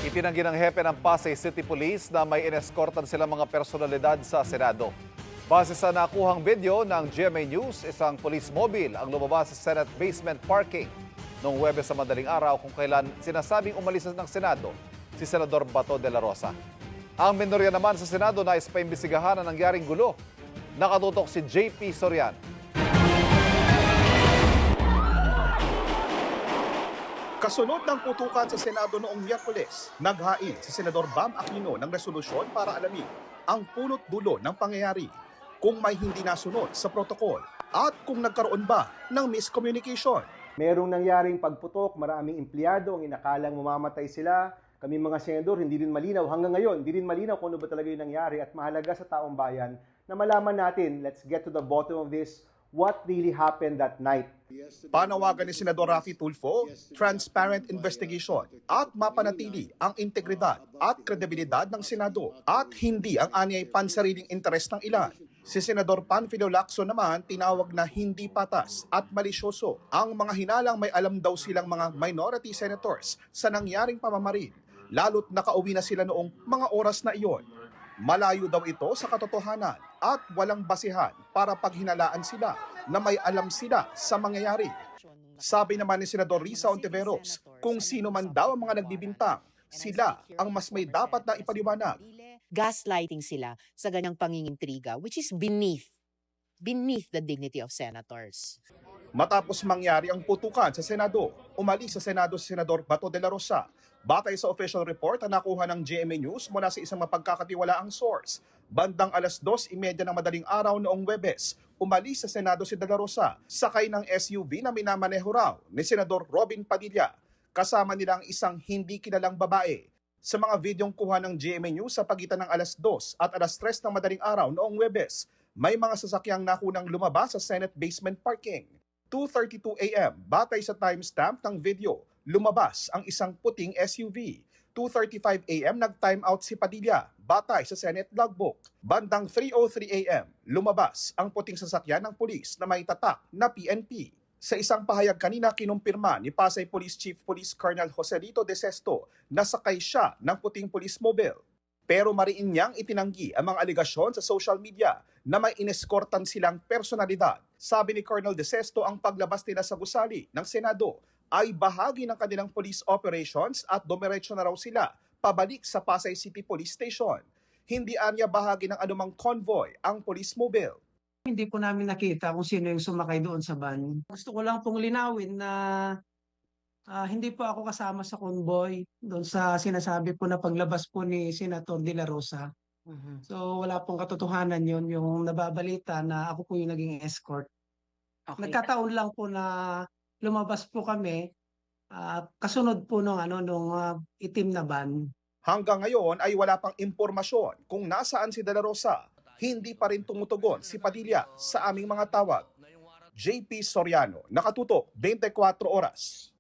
Itinanggi ng hepe ng Pasay City Police na may ineskortan silang mga personalidad sa Senado. Base sa nakuhang video ng GMA News, isang police mobile ang lumabas sa Senate basement parking noong Huwebes sa madaling araw kung kailan sinasabing umalis ng Senado si Senador Bato de la Rosa. Ang minorya naman sa Senado nais paimbestigahan ang nangyaring gulo. Nakatutok si JP Sorian. Kasunod ng putukan sa Senado noong Miyerkules, naghain si Senador Bam Aquino ng resolusyon para alamin ang punot dulo ng pangyayari, kung may hindi nasunod sa protokol at kung nagkaroon ba ng miscommunication. Merong nangyaring pagputok, maraming empleyado ang inakalang mamamatay sila. Kami mga senador, hindi rin malinaw. Hanggang ngayon, hindi rin malinaw kung ano ba talaga yung nangyari at mahalaga sa taong bayan na malaman natin, let's get to the bottom of this, what really happened that night. Panawagan ni Senador Raffy Tulfo, transparent investigation at mapanatili ang integridad at kredibilidad ng Senado at hindi ang anyay pansariling interes ng ilan. Si Senador Panfilo Lacson naman tinawag na hindi patas at malisyoso ang mga hinalang may alam daw silang mga minority senators sa nangyaring pamamarin, lalo't nakauwi na sila noong mga oras na iyon. Malayo daw ito sa katotohanan at walang basihan para paghinalaan sila na may alam sila sa mangyayari. Sabi naman ni Senador Risa Ontiveros, kung sino man daw ang mga nagbibintang, sila ang mas may dapat na ipaliwanag. Gaslighting sila sa ganyang pangingintriga, which is beneath the dignity of senators. Matapos mangyari ang putukan sa Senado, umalis sa Senado si Senador Bato de la Rosa. Batay sa official report na nakuha ng GMA News mula sa isang mapagkakatiwalaang source, bandang alas 2:30 ng madaling araw noong Huwebes, umalis sa Senado si de la Rosa, sakay ng SUV na minamaneho raw ni Senador Robin Padilla. Kasama nilang isang hindi kilalang babae. Sa mga videong kuha ng GMA News sa pagitan ng alas 2 at alas 3 ng madaling araw noong Huwebes, may mga sasakyang nakunang lumabas sa Senate basement parking. 2:32 a.m. batay sa timestamp ng video, lumabas ang isang puting SUV. 2:35 a.m. nag-time out si Padilla, batay sa Senate logbook. Bandang 3:03 a.m. lumabas ang puting sasakyan ng pulis na may tatak na PNP. Sa isang pahayag kanina, kinumpirma ni Pasay Police Chief Police Colonel Joselito De Sesto na sakay siya ng puting police mobile. Pero mariin niyang itinanggi ang mga aligasyon sa social media na may ineskortan silang personalidad. Sabi ni Colonel De Sesto, ang paglabas nila sa gusali ng Senado ay bahagi ng kanilang police operations at dumiretso na raw sila pabalik sa Pasay City Police Station. Hindi anya bahagi ng anumang convoy ang police mobile. Hindi po namin nakita kung sino yung sumakay doon sa van. Gusto ko lang pong linawin na hindi po ako kasama sa convoy doon sa sinasabi po na paglabas po ni Senator De La Rosa. So wala pong katotohanan yun, yung nababalita na ako po yung naging escort. Okay. Nagkataon lang po na lumabas po kami kasunod po nung itim na van. Hanggang ngayon ay wala pang impormasyon kung nasaan si De La Rosa. Hindi pa rin tumutugon si Padilla sa aming mga tawag. JP Soriano, nakatutok 24 oras.